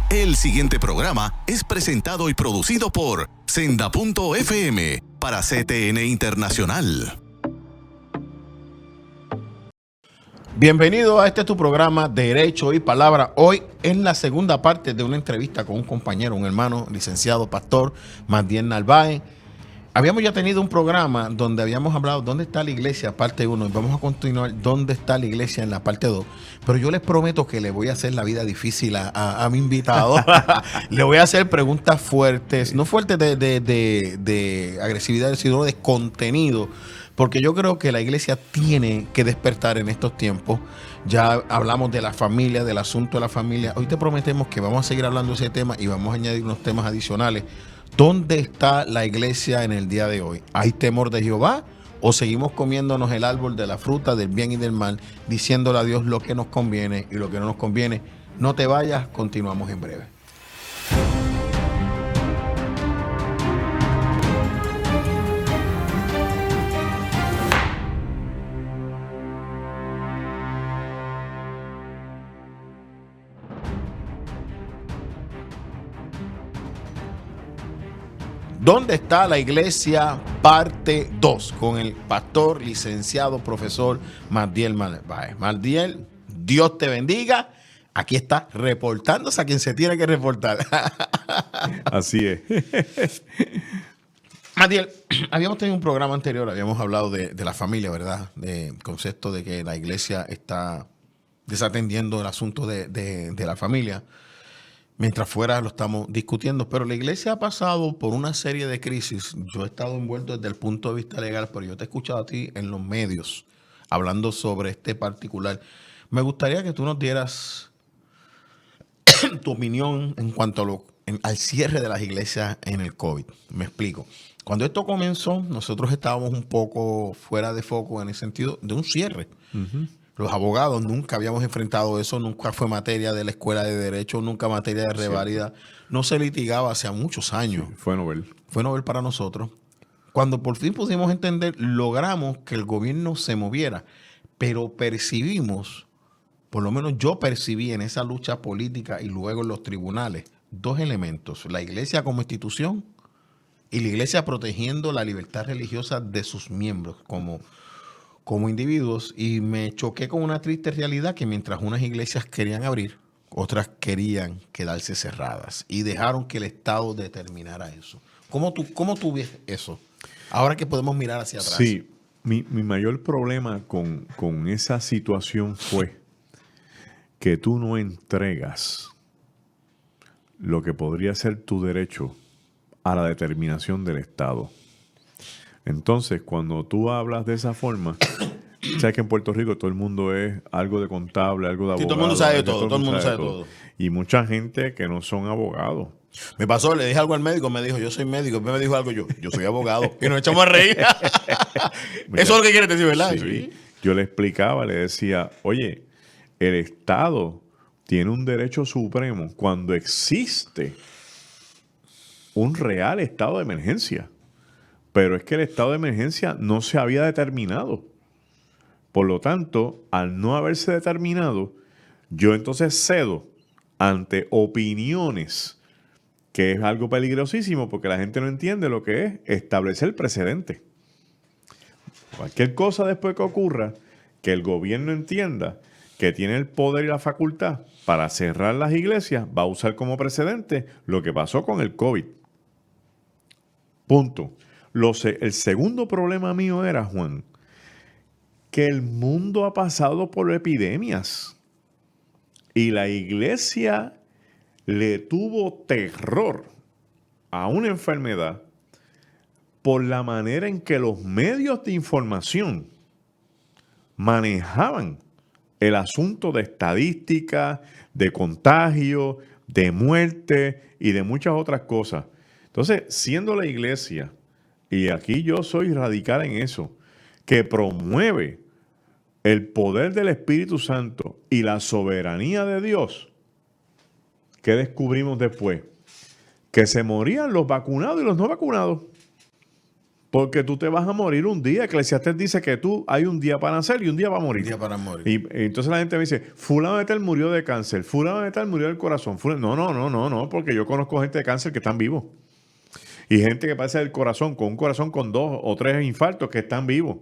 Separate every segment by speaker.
Speaker 1: El siguiente programa es presentado y producido por Senda.fm para CTN Internacional.
Speaker 2: Bienvenido a tu programa Derecho y Palabra. Hoy es la segunda parte de una entrevista con un compañero, un hermano, licenciado pastor Magdiel Narváez. Habíamos ya tenido un programa donde habíamos hablado dónde está la iglesia, parte 1, y vamos a continuar dónde está la iglesia en la parte 2. Pero yo les prometo que le voy a hacer la vida difícil a mi invitado. Le voy a hacer preguntas fuertes, no fuertes de agresividad, sino de contenido. Porque yo creo que la iglesia tiene que despertar en estos tiempos. Ya hablamos de la familia, del asunto de la familia. Hoy te prometemos que vamos a seguir hablando de ese tema y vamos a añadir unos temas adicionales. ¿Dónde está la iglesia en el día de hoy? ¿Hay temor de Jehová? ¿O seguimos comiéndonos el árbol de la fruta del bien y del mal, diciéndole a Dios lo que nos conviene y lo que no nos conviene? No te vayas, continuamos en breve. ¿Dónde está la iglesia? Parte 2 con el pastor, licenciado, profesor Magdiel Narváez. Magdiel, Dios te bendiga. Aquí está reportándose a quien se tiene que reportar.
Speaker 3: Así es.
Speaker 2: Magdiel, habíamos tenido un programa anterior, habíamos hablado de la familia, ¿verdad? Del concepto de que la iglesia está desatendiendo el asunto de la familia. Mientras fuera lo estamos discutiendo, pero la iglesia ha pasado por una serie de crisis. Yo he estado envuelto desde el punto de vista legal, pero yo te he escuchado a ti en los medios hablando sobre este particular. Me gustaría que tú nos dieras tu opinión en cuanto al cierre de las iglesias en el COVID. Me explico. Cuando esto comenzó, nosotros estábamos un poco fuera de foco en el sentido de un cierre. Uh-huh. Los abogados nunca habíamos enfrentado eso, nunca fue materia de la escuela de derecho, nunca materia de reválida. No se litigaba hace muchos años. Sí,
Speaker 3: fue Nobel.
Speaker 2: Fue Nobel para nosotros. Cuando por fin pudimos entender, logramos que el gobierno se moviera, pero percibimos, por lo menos yo percibí en esa lucha política y luego en los tribunales, dos elementos: la iglesia como institución y la iglesia protegiendo la libertad religiosa de sus miembros como individuos, y me choqué con una triste realidad que mientras unas iglesias querían abrir, otras querían quedarse cerradas y dejaron que el Estado determinara eso. ¿Cómo tú ves eso? Ahora que podemos mirar hacia atrás.
Speaker 3: Sí, mi mayor problema con esa situación fue que tú no entregas lo que podría ser tu derecho a la determinación del Estado. Entonces, cuando tú hablas de esa forma, sabes que en Puerto Rico todo el mundo es algo de contable, algo de abogado.
Speaker 2: Sí, todo el mundo sabe de todo, todo el mundo sabe de todo.
Speaker 3: Y mucha gente que no son abogados.
Speaker 2: Me pasó, le dije algo al médico, me dijo, yo soy médico. Me dijo algo, yo soy abogado. Y nos echamos a reír. Mira, eso es lo que quieres decir, ¿verdad?
Speaker 3: Sí. Sí. Yo le explicaba, le decía, oye, el Estado tiene un derecho supremo cuando existe un real estado de emergencia. Pero es que el estado de emergencia no se había determinado. Por lo tanto, al no haberse determinado, yo entonces cedo ante opiniones, que es algo peligrosísimo porque la gente no entiende lo que es establecer precedente. Cualquier cosa después que ocurra, que el gobierno entienda que tiene el poder y la facultad para cerrar las iglesias, va a usar como precedente lo que pasó con el COVID. Punto. El segundo problema mío era, Juan, que el mundo ha pasado por epidemias y la iglesia le tuvo terror a una enfermedad por la manera en que los medios de información manejaban el asunto de estadística, de contagio, de muerte y de muchas otras cosas. Entonces, siendo la iglesia, y aquí yo soy radical en eso, que promueve el poder del Espíritu Santo y la soberanía de Dios, ¿qué descubrimos después? Que se morían los vacunados y los no vacunados. Porque tú te vas a morir un día. Eclesiastés dice que hay un día para nacer y un día para morir.
Speaker 2: Un día para morir.
Speaker 3: Y entonces la gente me dice, fulano de tal murió de cáncer, fulano de tal murió del corazón. No, porque yo conozco gente de cáncer que están vivos. Y gente que padece del corazón, con un corazón con 2 o 3 infartos que están vivos.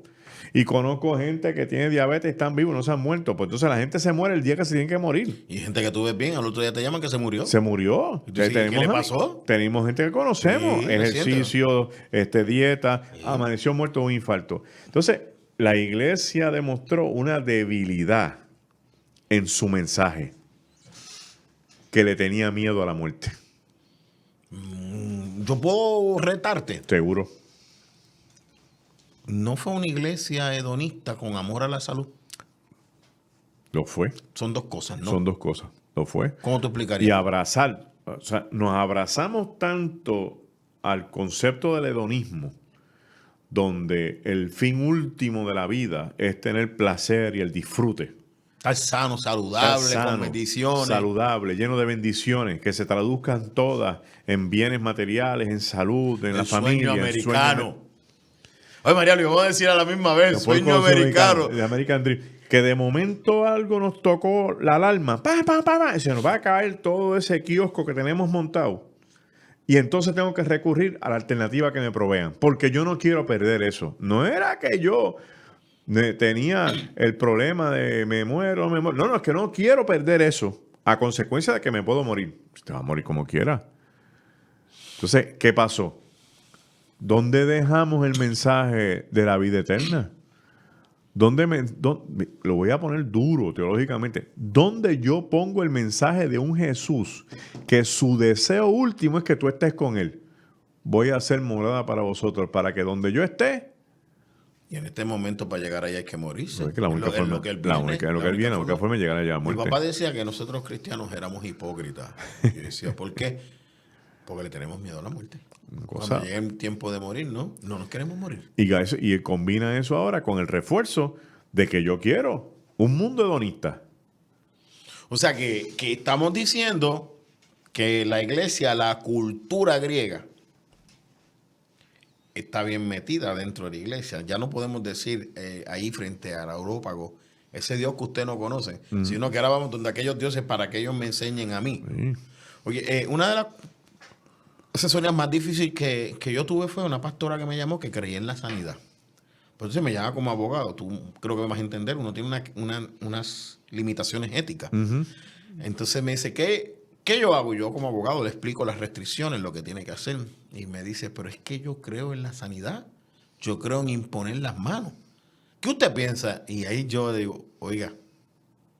Speaker 3: Y conozco gente que tiene diabetes y están vivos, no se han muerto. Pues entonces la gente se muere el día que se tiene que morir.
Speaker 2: Y gente que tú ves bien, al otro día te llaman que se murió.
Speaker 3: Se murió.
Speaker 2: ¿Y tú dices, ¿qué le pasó?
Speaker 3: Tenemos gente que conocemos.
Speaker 2: Sí,
Speaker 3: Ejercicio, dieta, amaneció muerto de un infarto. Entonces, la iglesia demostró una debilidad en su mensaje, que le tenía miedo a la muerte.
Speaker 2: Yo puedo retarte.
Speaker 3: Seguro.
Speaker 2: ¿No fue una iglesia hedonista con amor a la salud?
Speaker 3: Lo fue.
Speaker 2: Son dos cosas, ¿no?
Speaker 3: Son dos cosas. Lo fue.
Speaker 2: ¿Cómo te explicarías?
Speaker 3: Y abrazar. O sea, nos abrazamos tanto al concepto del hedonismo, donde el fin último de la vida es tener placer y el disfrute.
Speaker 2: Estar sano, saludable,
Speaker 3: Estar sano,
Speaker 2: con bendiciones.
Speaker 3: saludable, lleno de bendiciones, que se traduzcan todas en bienes materiales, en salud, en la familia.
Speaker 2: Sueño
Speaker 3: en
Speaker 2: americano. Oye, María, le vamos a decir a la misma vez, sueño americano.
Speaker 3: El American Dream. Que de momento algo nos tocó la alarma. Y se nos va a caer todo ese kiosco que tenemos montado. Y entonces tengo que recurrir a la alternativa que me provean. Porque yo no quiero perder eso. No era que yo tenía el problema de me muero. No, es que no quiero perder eso. A consecuencia de que me puedo morir. Te vas a morir como quieras. Entonces, ¿qué pasó? ¿Dónde dejamos el mensaje de la vida eterna? Lo voy a poner duro teológicamente. ¿Dónde yo pongo el mensaje de un Jesús que su deseo último es que tú estés con Él? Voy a hacer morada para vosotros, para que donde yo esté.
Speaker 2: Y en este momento, para llegar allá hay que morirse.
Speaker 3: Es que la única forma es llegar allá a muerte.
Speaker 2: Mi papá decía que nosotros cristianos éramos hipócritas. Yo decía, ¿por qué? Porque le tenemos miedo a la muerte. Cuando llegue el tiempo de morir, no nos queremos morir.
Speaker 3: Y combina eso ahora con el refuerzo de que yo quiero un mundo hedonista.
Speaker 2: O sea que estamos diciendo que la iglesia, la cultura griega, está bien metida dentro de la iglesia. Ya no podemos decir ahí frente al Európago, ese Dios que usted no conoce, sino que ahora vamos donde aquellos dioses para que ellos me enseñen a mí. Sí. Oye, una de las asesorías más difíciles que yo tuve fue una pastora que me llamó que creía en la sanidad. Pues entonces me llama como abogado. Tú creo que me vas a entender. Uno tiene unas limitaciones éticas. Uh-huh. Entonces me dice, ¿qué yo hago? Yo como abogado le explico las restricciones, lo que tiene que hacer. Y me dice, pero es que yo creo en la sanidad. Yo creo en imponer las manos. ¿Qué usted piensa? Y ahí yo digo, oiga,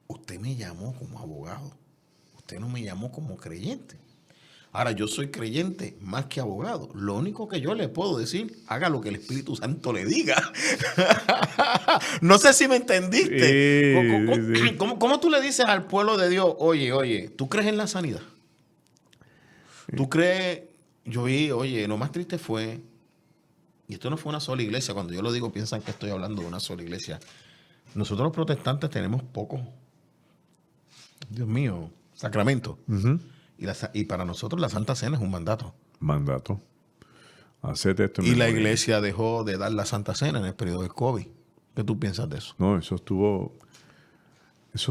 Speaker 2: usted me llamó como abogado. Usted no me llamó como creyente. Ahora, yo soy creyente más que abogado. Lo único que yo le puedo decir, haga lo que el Espíritu Santo le diga. No sé si me entendiste.
Speaker 3: Sí,
Speaker 2: ¿Cómo tú le dices al pueblo de Dios, oye, ¿tú crees en la sanidad? Sí. ¿Tú crees? Yo vi, lo más triste fue, y esto no fue una sola iglesia, cuando yo lo digo piensan que estoy hablando de una sola iglesia. Nosotros los protestantes tenemos poco, Dios mío, sacramento. Uh-huh. Y para nosotros la Santa Cena es un mandato.
Speaker 3: Hacete esto.
Speaker 2: Y la iglesia dejó de dar la Santa Cena en el periodo del COVID. ¿Qué tú piensas de eso?
Speaker 3: No, eso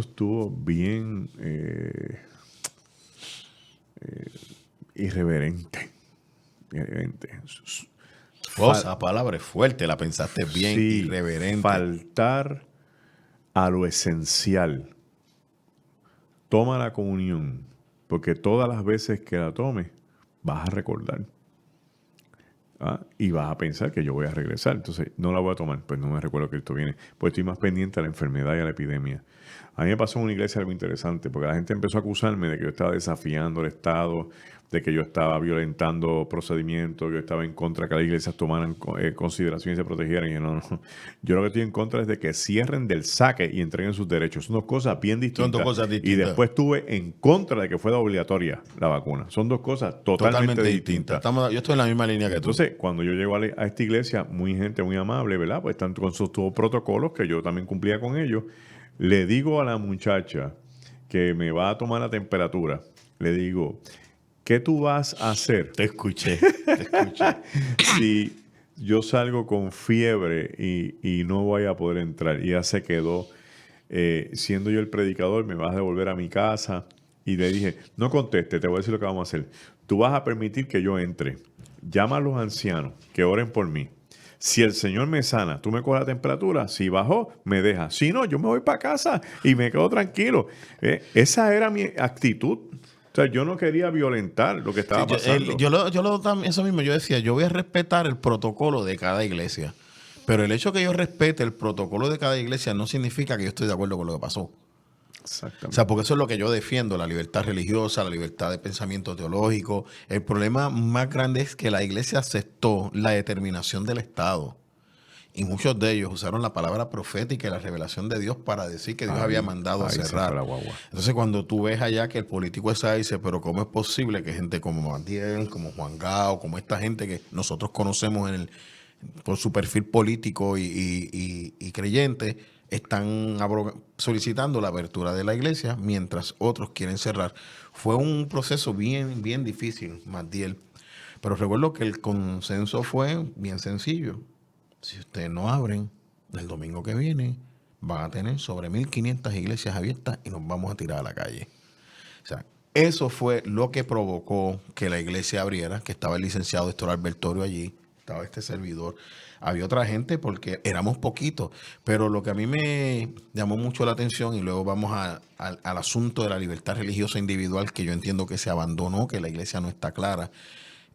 Speaker 3: estuvo bien irreverente.
Speaker 2: Esa palabra es fuerte, la pensaste bien, sí, irreverente.
Speaker 3: Faltar a lo esencial. Toma la comunión. Porque todas las veces que la tomes, vas a recordar. Y vas a pensar que yo voy a regresar. Entonces, no la voy a tomar. Pues no me recuerdo que esto viene. Pues estoy más pendiente a la enfermedad y a la epidemia. A mí me pasó en una iglesia algo interesante. Porque la gente empezó a acusarme de que yo estaba desafiando el Estado, de que yo estaba violentando procedimientos, que yo estaba en contra de que las iglesias tomaran consideración y se protegieran. Y no. Yo lo que estoy en contra es de que cierren del saque y entreguen sus derechos. Son dos cosas bien distintas.
Speaker 2: Son dos cosas distintas.
Speaker 3: Y después estuve en contra de que fuera obligatoria la vacuna. Son dos cosas totalmente distintas.
Speaker 2: Yo estoy en la misma línea que tú.
Speaker 3: Entonces, cuando yo llego a esta iglesia, gente muy amable, ¿verdad? Pues están con sus protocolos que yo también cumplía con ellos. Le digo a la muchacha que me va a tomar la temperatura, le digo, ¿qué tú vas a hacer?
Speaker 2: Te escuché.
Speaker 3: yo salgo con fiebre y no voy a poder entrar. Y ya se quedó. Siendo yo el predicador, me vas a devolver a mi casa. Y le dije, no conteste, te voy a decir lo que vamos a hacer. Tú vas a permitir que yo entre. Llama a los ancianos que oren por mí. Si el Señor me sana, tú me coges la temperatura. Si bajó, me deja. Si no, yo me voy para casa y me quedo tranquilo. Esa era mi actitud. O sea, yo no quería violentar lo que estaba pasando.
Speaker 2: Eso mismo, yo decía, yo voy a respetar el protocolo de cada iglesia. Pero el hecho que yo respete el protocolo de cada iglesia no significa que yo estoy de acuerdo con lo que pasó.
Speaker 3: Exactamente.
Speaker 2: O sea, porque eso es lo que yo defiendo, la libertad religiosa, la libertad de pensamiento teológico. El problema más grande es que la iglesia aceptó la determinación del Estado. Y muchos de ellos usaron la palabra profética y la revelación de Dios para decir que Dios había mandado a cerrar. Entonces, cuando tú ves allá que el político esa dice, pero ¿cómo es posible que gente como Mandiel, como Juan Gao, como esta gente que nosotros conocemos por su perfil político y creyente, están solicitando la apertura de la iglesia mientras otros quieren cerrar? Fue un proceso bien, bien difícil, Mandiel. Pero recuerdo que el consenso fue bien sencillo. Si ustedes no abren, el domingo que viene van a tener sobre 1.500 iglesias abiertas y nos vamos a tirar a la calle. O sea, eso fue lo que provocó que la iglesia abriera, que estaba el licenciado Héctor Albertorio allí, estaba este servidor. Había otra gente porque éramos poquitos, pero lo que a mí me llamó mucho la atención, y luego vamos al asunto de la libertad religiosa individual, que yo entiendo que se abandonó, que la iglesia no está clara,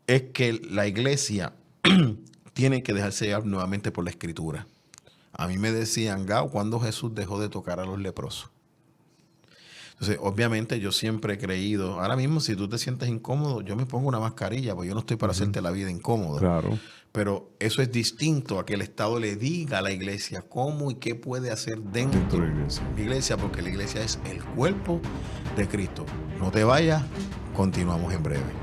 Speaker 2: es que la iglesia tiene que dejarse llevar nuevamente por la Escritura. A mí me decían, Gao, ¿cuándo Jesús dejó de tocar a los leprosos? Entonces, obviamente yo siempre he creído, ahora mismo si tú te sientes incómodo, yo me pongo una mascarilla, porque yo no estoy para hacerte la vida incómoda.
Speaker 3: Claro.
Speaker 2: Pero eso es distinto a que el Estado le diga a la iglesia cómo y qué puede hacer dentro de la iglesia, porque la iglesia es el cuerpo de Cristo. No te vayas, continuamos en breve.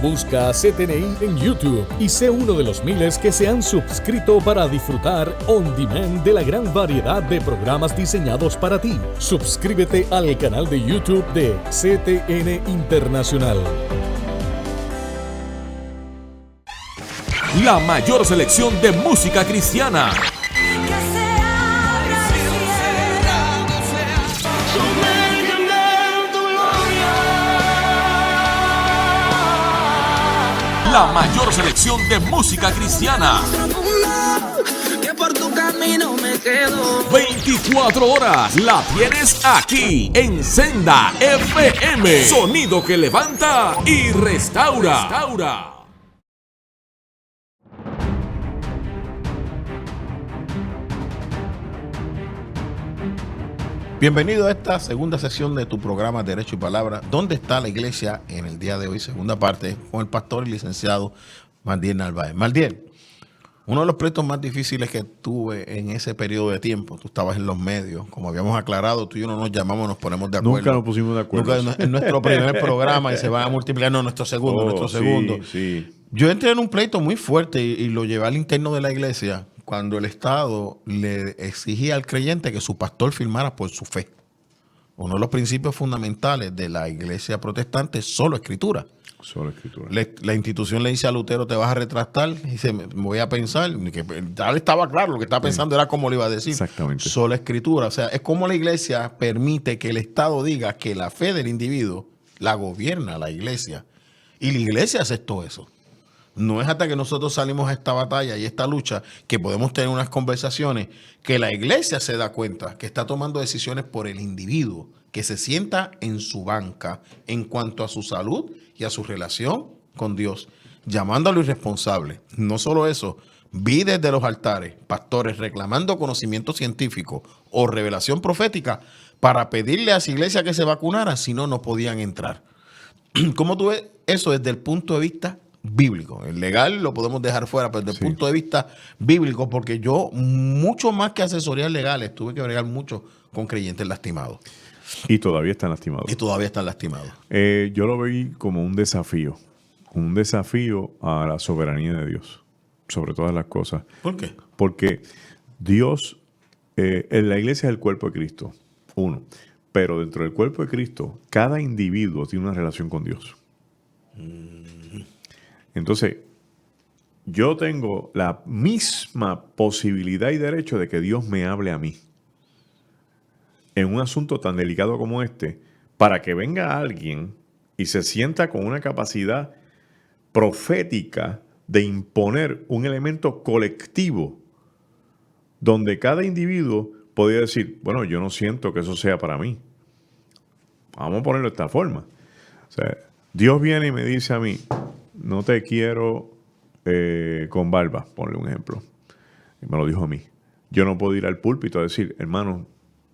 Speaker 4: Busca CTNI en YouTube y sé uno de los miles que se han suscrito para disfrutar on demand de la gran variedad de programas diseñados para ti. Suscríbete al canal de YouTube de CTN Internacional.
Speaker 5: La mayor selección de música cristiana. La mayor selección de música cristiana. 24 horas la tienes aquí en Senda FM. Sonido que levanta y restaura.
Speaker 2: Bienvenido a esta segunda sesión de tu programa Derecho y Palabra. ¿Dónde está la iglesia en el día de hoy? Segunda parte con el pastor y licenciado Mandiel Narváez. Mandiel, uno de los proyectos más difíciles que tuve en ese periodo de tiempo, tú estabas en los medios, como habíamos aclarado, tú y yo no nos llamamos, nos ponemos de acuerdo.
Speaker 3: Nunca nos pusimos de acuerdo.
Speaker 2: Nunca, en nuestro primer programa y se van a multiplicar, no, nuestro segundo.
Speaker 3: Sí.
Speaker 2: Yo entré en un pleito muy fuerte y lo llevé al interno de la iglesia cuando el Estado le exigía al creyente que su pastor firmara por su fe. Uno de los principios fundamentales de la iglesia protestante es solo escritura.
Speaker 3: Solo escritura.
Speaker 2: La institución le dice a Lutero, te vas a retractar, y dice, me voy a pensar, que ya le estaba claro, lo que estaba pensando era cómo le iba a decir.
Speaker 3: Exactamente.
Speaker 2: Solo escritura. O sea, es como la iglesia permite que el Estado diga que la fe del individuo la gobierna la iglesia. Y la iglesia aceptó eso. No es hasta que nosotros salimos a esta batalla y esta lucha que podemos tener unas conversaciones que la iglesia se da cuenta que está tomando decisiones por el individuo, que se sienta en su banca en cuanto a su salud y a su relación con Dios, llamándolo irresponsable. No solo eso, vi desde los altares pastores reclamando conocimiento científico o revelación profética para pedirle a esa iglesia que se vacunara, si no, no podían entrar. ¿Cómo tú ves eso desde el punto de vista bíblico? El legal lo podemos dejar fuera, pero desde el punto de vista bíblico, porque yo, mucho más que asesorías legales, tuve que bregar mucho con creyentes lastimados.
Speaker 3: Y todavía están lastimados.
Speaker 2: Yo
Speaker 3: lo vi como un desafío a la soberanía de Dios, sobre todas las cosas.
Speaker 2: ¿Por qué?
Speaker 3: Porque Dios, la iglesia es el cuerpo de Cristo, uno. Pero dentro del cuerpo de Cristo, cada individuo tiene una relación con Dios. Entonces, yo tengo la misma posibilidad y derecho de que Dios me hable a mí en un asunto tan delicado como este, para que venga alguien y se sienta con una capacidad profética de imponer un elemento colectivo donde cada individuo podía decir, bueno, yo no siento que eso sea para mí. Vamos a ponerlo de esta forma. O sea, Dios viene y me dice a mí, no te quiero con barba, ponle un ejemplo. Y me lo dijo a mí. Yo no puedo ir al púlpito a decir, hermano,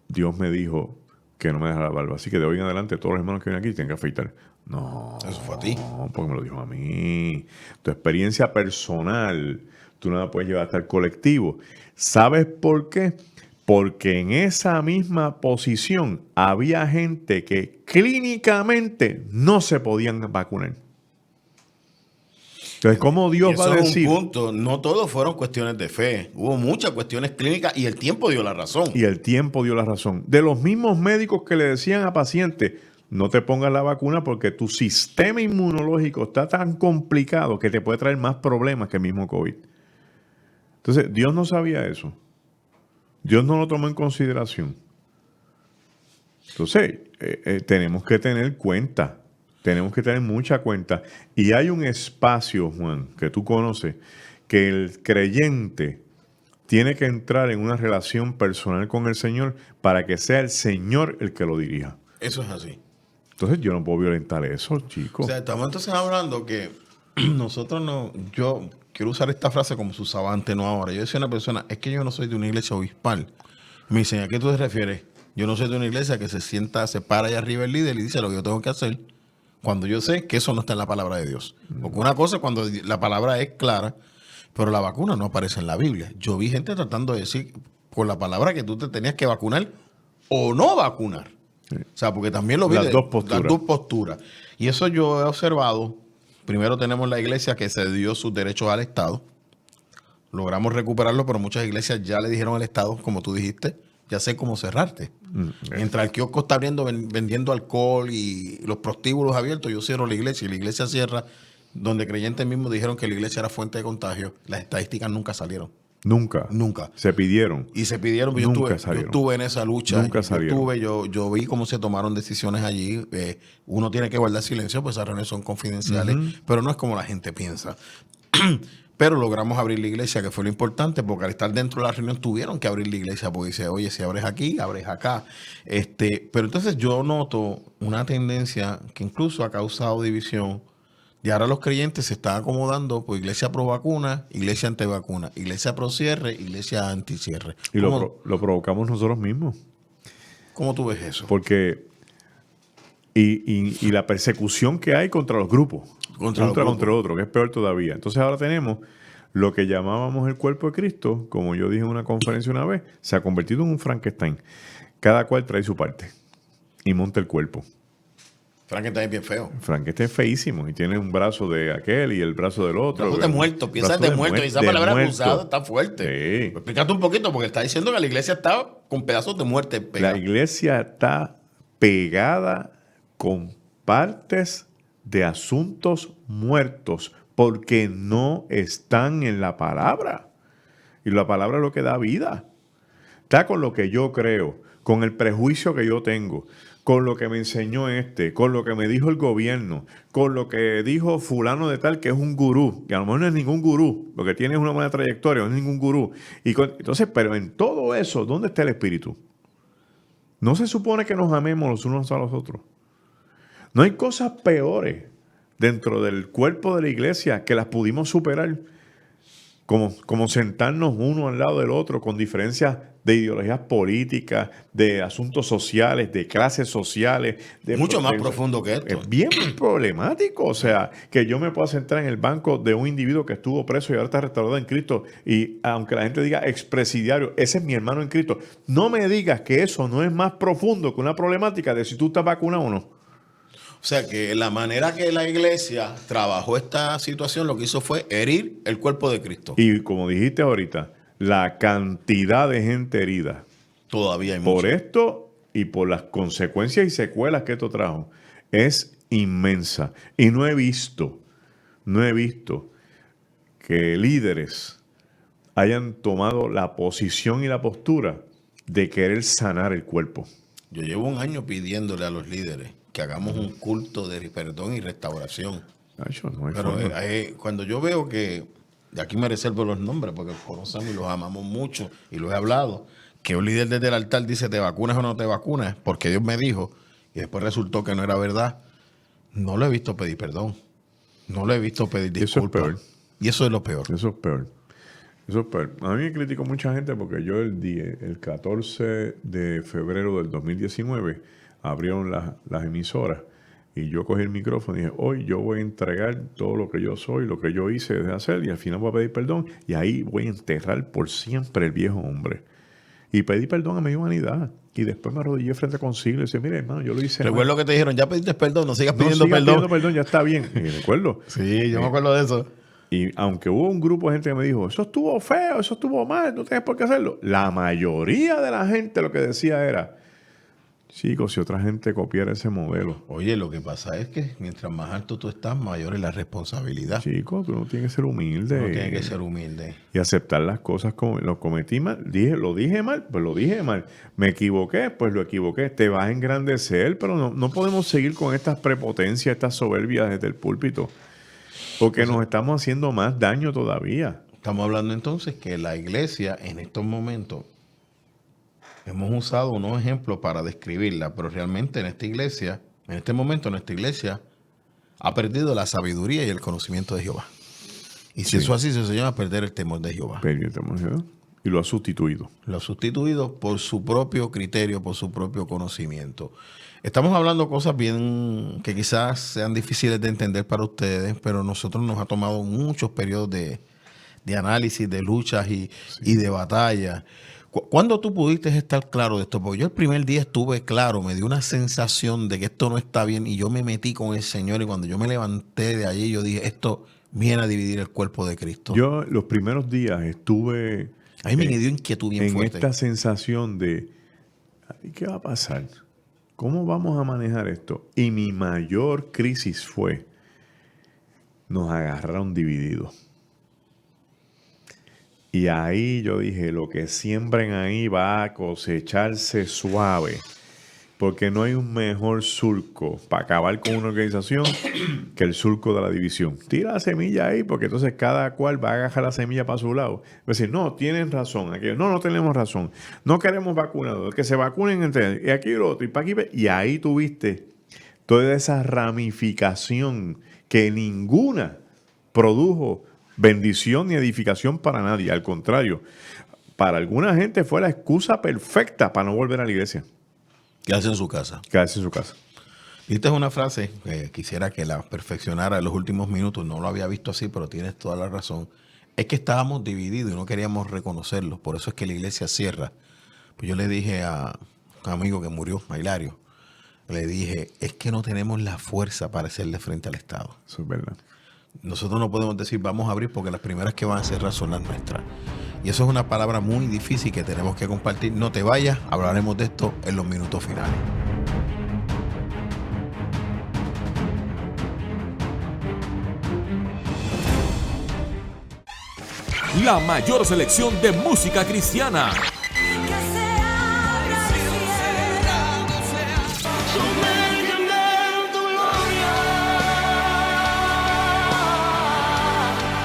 Speaker 3: Dios me dijo que no me dejara la barba. Así que de hoy en adelante todos los hermanos que vienen aquí tienen que afeitar. No.
Speaker 2: Eso fue a ti.
Speaker 3: No, porque me lo dijo a mí. Tu experiencia personal, tú no la puedes llevar hasta el colectivo. ¿Sabes por qué? Porque en esa misma posición había gente que clínicamente no se podían vacunar. Entonces, ¿cómo Dios va a decir?
Speaker 2: Es un punto. No todos fueron cuestiones de fe. Hubo muchas cuestiones clínicas y el tiempo dio la razón.
Speaker 3: Y el tiempo dio la razón. De los mismos médicos que le decían a pacientes, no te pongas la vacuna porque tu sistema inmunológico está tan complicado que te puede traer más problemas que el mismo COVID. Entonces, Dios no sabía eso. Dios no lo tomó en consideración. Entonces, tenemos que tener cuenta. Tenemos que tener mucha cuenta. Y hay un espacio, Juan, que tú conoces, que el creyente tiene que entrar en una relación personal con el Señor para que sea el Señor el que lo dirija.
Speaker 2: Eso es así.
Speaker 3: Entonces yo no puedo violentar eso, chicos.
Speaker 2: O sea, estamos entonces hablando que nosotros no... Yo quiero usar esta frase como se usaba antes, no ahora. Yo decía a una persona, es que yo no soy de una iglesia obispal. Me dicen, ¿a qué tú te refieres? Yo no soy de una iglesia que se sienta, se para allá arriba el líder y dice lo que yo tengo que hacer, cuando yo sé que eso no está en la palabra de Dios. Porque una cosa es cuando la palabra es clara, pero la vacuna no aparece en la Biblia. Yo vi gente tratando de decir con la palabra que tú te tenías que vacunar o no vacunar. Sí. O sea, porque también lo vi
Speaker 3: las
Speaker 2: de
Speaker 3: dos posturas.
Speaker 2: Las dos posturas. Y eso yo he observado. Primero tenemos la iglesia que cedió sus derechos al Estado. Logramos recuperarlo, pero muchas iglesias ya le dijeron al Estado, como tú dijiste, ya sé cómo cerrarte. Mientras el kiosco está abriendo, vendiendo alcohol y los prostíbulos abiertos, yo cierro la iglesia y la iglesia cierra, donde creyentes mismos dijeron que la iglesia era fuente de contagio. Las estadísticas nunca salieron.
Speaker 3: Nunca.
Speaker 2: Se
Speaker 3: pidieron.
Speaker 2: Y se pidieron. Yo estuve en esa lucha.
Speaker 3: Nunca salieron.
Speaker 2: Yo vi cómo se tomaron decisiones allí. Uno tiene que guardar silencio, pues esas reuniones son confidenciales, pero no es como la gente piensa. Pero logramos abrir la iglesia, que fue lo importante, porque al estar dentro de la reunión tuvieron que abrir la iglesia, porque dice, oye, si abres aquí, abres acá. Pero entonces yo noto una tendencia que incluso ha causado división. Y ahora los creyentes se están acomodando por iglesia pro vacuna, iglesia anti vacuna, iglesia pro cierre, iglesia anti cierre.
Speaker 3: Y lo provocamos nosotros mismos.
Speaker 2: ¿Cómo tú ves eso?
Speaker 3: Porque y la persecución que hay contra los grupos. Contra otro, que es peor todavía. Entonces ahora tenemos lo que llamábamos el cuerpo de Cristo, como yo dije en una conferencia una vez, se ha convertido en un Frankenstein. Cada cual trae su parte y monta el cuerpo.
Speaker 2: Frankenstein es bien feo.
Speaker 3: Frankenstein es feísimo y tiene un brazo de aquel y el brazo del otro.
Speaker 2: Brazo de muerto, piensas de muerto. Y esa palabra usada está fuerte.
Speaker 3: Sí.
Speaker 2: Explícate un poquito, porque está diciendo que la iglesia está con pedazos de muerte pegados.
Speaker 3: La iglesia está pegada con partes de asuntos muertos porque no están en la palabra. Y la palabra es lo que da vida. Está con lo que yo creo, con el prejuicio que yo tengo, con lo que me enseñó con lo que me dijo el gobierno, con lo que dijo fulano de tal que es un gurú, y a lo mejor no es ningún gurú, lo que tiene es una buena trayectoria, no es ningún gurú. Entonces, pero en todo eso, ¿dónde está el espíritu? No se supone que nos amemos los unos a los otros. No hay cosas peores dentro del cuerpo de la iglesia que las pudimos superar, como sentarnos uno al lado del otro con diferencias de ideologías políticas, de asuntos sociales, de clases sociales.
Speaker 2: Mucho más profundo que esto.
Speaker 3: Es bien problemático. O sea, que yo me pueda sentar en el banco de un individuo que estuvo preso y ahora está restaurado en Cristo, y aunque la gente diga expresidiario, ese es mi hermano en Cristo. No me digas que eso no es más profundo que una problemática de si tú estás vacunado o no.
Speaker 2: O sea, que la manera que la iglesia trabajó esta situación, lo que hizo fue herir el cuerpo de Cristo.
Speaker 3: Y como dijiste ahorita, la cantidad de gente herida.
Speaker 2: Todavía hay
Speaker 3: por
Speaker 2: mucho.
Speaker 3: Esto y por las consecuencias y secuelas que esto trajo, es inmensa. Y no he visto que líderes hayan tomado la posición y la postura de querer sanar el cuerpo.
Speaker 2: Yo llevo un año pidiéndole a los líderes que hagamos un culto de perdón y restauración.
Speaker 3: Nacho, no hay
Speaker 2: Pero
Speaker 3: forma.
Speaker 2: cuando yo veo que, de aquí me reservo los nombres porque los conocemos y los amamos mucho y los he hablado, que un líder desde el altar dice te vacunas o no te vacunas, porque Dios me dijo, y después resultó que no era verdad, no lo he visto pedir perdón. No lo he visto pedir disculpas.
Speaker 3: Eso es peor.
Speaker 2: Y eso es lo peor.
Speaker 3: Eso es peor. Eso es peor. A mí me criticó mucha gente porque yo el 14 de febrero del 2019 abrieron las emisoras y yo cogí el micrófono y dije, hoy yo voy a entregar todo lo que yo soy, lo que yo hice de hacer y al final voy a pedir perdón y ahí voy a enterrar por siempre el viejo hombre. Y pedí perdón a mi humanidad. Y después me arrodillé frente a concilio y dije, mire hermano, yo lo hice.
Speaker 2: Recuerdo que te dijeron, ya pediste perdón, no sigas
Speaker 3: No
Speaker 2: pidiendo
Speaker 3: sigas
Speaker 2: perdón.
Speaker 3: pidiendo perdón, ya está bien. Y recuerdo.
Speaker 2: Sí, yo me acuerdo de eso.
Speaker 3: Y aunque hubo un grupo de gente que me dijo, eso estuvo feo, eso estuvo mal, no tienes por qué hacerlo. La mayoría de la gente lo que decía era, chicos, si otra gente copiara ese modelo.
Speaker 2: Oye, lo que pasa es que mientras más alto tú estás, mayor es la responsabilidad.
Speaker 3: Chicos, tú no tienes que ser humilde.
Speaker 2: Uno tiene que ser humilde.
Speaker 3: Y aceptar las cosas como lo cometí mal. Lo dije mal, pues lo dije mal. Me equivoqué, pues lo equivoqué. Te vas a engrandecer, pero no podemos seguir con estas prepotencias, estas soberbias desde el púlpito. Porque nos estamos haciendo más daño todavía.
Speaker 2: Estamos hablando entonces que la iglesia en estos momentos, hemos usado unos ejemplos para describirla, pero realmente en este momento nuestra iglesia ha perdido la sabiduría y el conocimiento de Jehová. Y si eso así se llama perder el temor de Jehová.
Speaker 3: Y lo ha sustituido.
Speaker 2: Lo ha sustituido por su propio criterio, por su propio conocimiento. Estamos hablando cosas bien que quizás sean difíciles de entender para ustedes, pero nosotros nos ha tomado muchos periodos de análisis, de luchas y de batallas. ¿Cuándo tú pudiste estar claro de esto? Porque yo el primer día estuve claro, me dio una sensación de que esto no está bien y yo me metí con el Señor y cuando yo me levanté de allí yo dije, esto viene a dividir el cuerpo de Cristo.
Speaker 3: Yo los primeros días estuve
Speaker 2: a mí me dio inquietud bien fuerte.
Speaker 3: En esta sensación de, ¿qué va a pasar? ¿Cómo vamos a manejar esto? Y mi mayor crisis fue, nos agarraron divididos. Y ahí yo dije, lo que siembren ahí va a cosecharse suave. Porque no hay un mejor surco para acabar con una organización que el surco de la división. Tira la semilla ahí porque entonces cada cual va a agarrar la semilla para su lado. Va a decir, no, tienen razón. Aquello, no tenemos razón. No queremos vacunados. Que se vacunen entre y aquí lo otro. Y para aquí. Y ahí tuviste toda esa ramificación que ninguna produjo bendición ni edificación para nadie. Al contrario, para alguna gente fue la excusa perfecta para no volver a la iglesia.
Speaker 2: Quedarse en su casa.
Speaker 3: Quedarse en su casa.
Speaker 2: Y esta es una frase que quisiera que la perfeccionara en los últimos minutos. No lo había visto así, pero tienes toda la razón. Es que estábamos divididos y no queríamos reconocerlo. Por eso es que la iglesia cierra. Pues yo le dije a un amigo que murió, a Hilario, le dije, es que no tenemos la fuerza para hacerle frente al Estado.
Speaker 3: Eso es verdad.
Speaker 2: Nosotros no podemos decir vamos a abrir porque las primeras que van a cerrar son las nuestras. Y eso es una palabra muy difícil que tenemos que compartir. No te vayas, hablaremos de esto en los minutos finales.
Speaker 5: La mayor selección de música cristiana.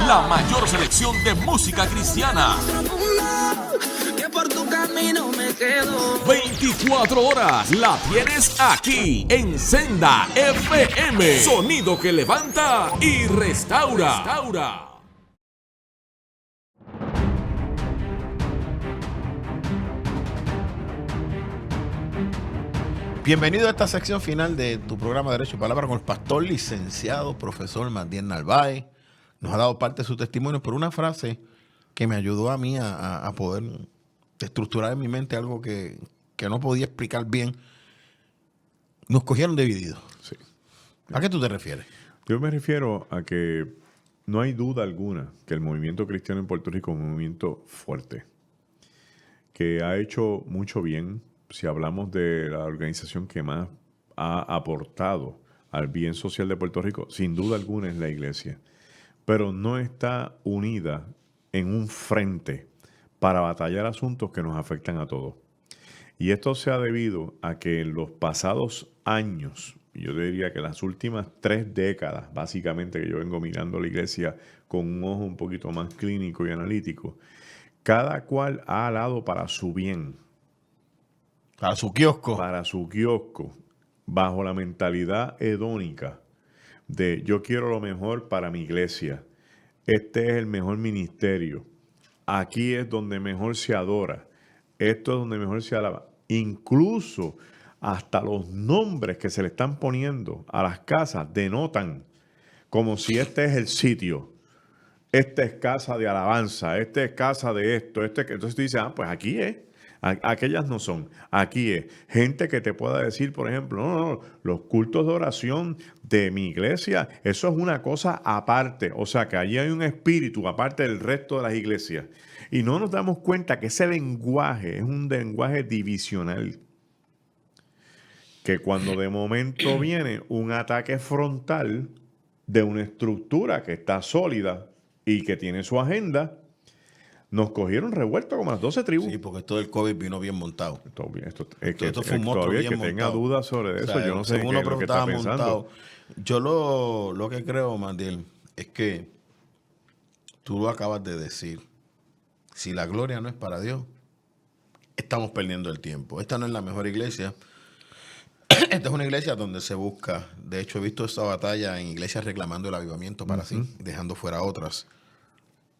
Speaker 5: La mayor selección de música cristiana. 24 horas la tienes aquí en Senda FM. Sonido que levanta y restaura.
Speaker 2: Bienvenido a esta sección final de tu programa Derecho y Palabra con el pastor licenciado, profesor Mandiel Narváez. Nos ha dado parte de su testimonio por una frase que me ayudó a mí a poder estructurar en mi mente algo que no podía explicar bien. Nos cogieron divididos.
Speaker 3: Sí.
Speaker 2: ¿A qué tú te refieres?
Speaker 3: Yo me refiero a que no hay duda alguna que el movimiento cristiano en Puerto Rico es un movimiento fuerte, que ha hecho mucho bien si hablamos de la organización que más ha aportado al bien social de Puerto Rico, sin duda alguna es la iglesia. Pero no está unida en un frente para batallar asuntos que nos afectan a todos. Y esto se ha debido a que en los pasados años, yo diría que las últimas 3 décadas, básicamente, que yo vengo mirando la iglesia con un ojo un poquito más clínico y analítico, cada cual ha alado para su bien.
Speaker 2: Para su kiosco.
Speaker 3: Para su kiosco, bajo la mentalidad hedónica de yo quiero lo mejor para mi iglesia. Este es el mejor ministerio. Aquí es donde mejor se adora. Esto es donde mejor se alaba. Incluso hasta los nombres que se le están poniendo a las casas denotan como si este es el sitio. Esta es casa de alabanza. Esta es casa de esto. Entonces tú dices, pues aquí es. Aquellas no son. Aquí es. Gente que te pueda decir, por ejemplo, no, los cultos de oración de mi iglesia, eso es una cosa aparte. O sea, que allí hay un espíritu aparte del resto de las iglesias. Y no nos damos cuenta que ese lenguaje es un lenguaje divisional. Que cuando de momento viene un ataque frontal de una estructura que está sólida y que tiene su agenda, nos cogieron revueltos como las 12 tribus.
Speaker 2: Sí, porque esto del COVID vino bien montado.
Speaker 3: Esto
Speaker 2: fue un monstruo
Speaker 3: todavía
Speaker 2: bien
Speaker 3: que tenga
Speaker 2: montado.
Speaker 3: dudas sobre eso,
Speaker 2: O sea,
Speaker 3: yo no sé
Speaker 2: según
Speaker 3: qué es
Speaker 2: lo
Speaker 3: lo que
Speaker 2: estaba
Speaker 3: está pensando.
Speaker 2: montado. Yo lo que creo, Mandiel, es que tú lo acabas de decir. Si la gloria no es para Dios, estamos perdiendo el tiempo. Esta no es la mejor iglesia. Esta es una iglesia donde se busca. De hecho, he visto esta batalla en iglesias reclamando el avivamiento para sí, dejando fuera otras.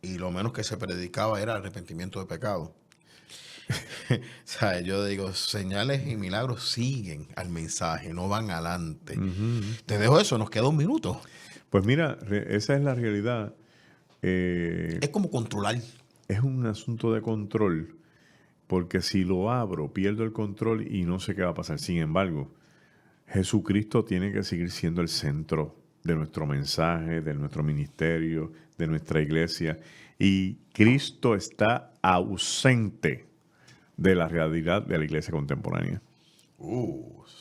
Speaker 2: Y lo menos que se predicaba era arrepentimiento de pecado. O sea, yo digo, señales y milagros siguen al mensaje, no van adelante. Te dejo eso, nos queda 1 minuto.
Speaker 3: Pues mira, esa es la realidad.
Speaker 2: Es como controlar.
Speaker 3: Es un asunto de control, porque si lo abro, pierdo el control y no sé qué va a pasar. Sin embargo, Jesucristo tiene que seguir siendo el centro de nuestro mensaje, de nuestro ministerio, de nuestra iglesia. Y Cristo está ausente de la realidad de la iglesia contemporánea.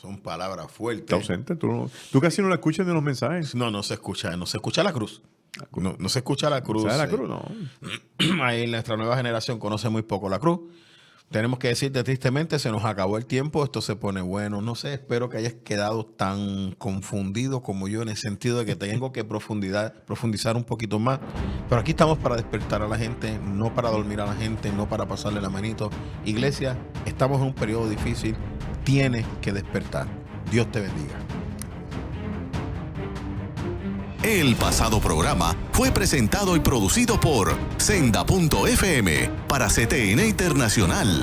Speaker 2: Son palabras fuertes.
Speaker 3: Está ausente. Tú casi no la escuchas de los mensajes.
Speaker 2: No se escucha. No se escucha la cruz. No se escucha la cruz.
Speaker 3: ¿Sabes la cruz? No.
Speaker 2: Ahí nuestra nueva generación conoce muy poco la cruz. Tenemos que decirte, tristemente, se nos acabó el tiempo, esto se pone bueno. No sé, espero que hayas quedado tan confundido como yo en el sentido de que tengo que profundizar un poquito más. Pero aquí estamos para despertar a la gente, no para dormir a la gente, no para pasarle la manito. Iglesia, estamos en un periodo difícil, tienes que despertar. Dios te bendiga.
Speaker 1: El pasado programa fue presentado y producido por Senda.fm para CTN Internacional.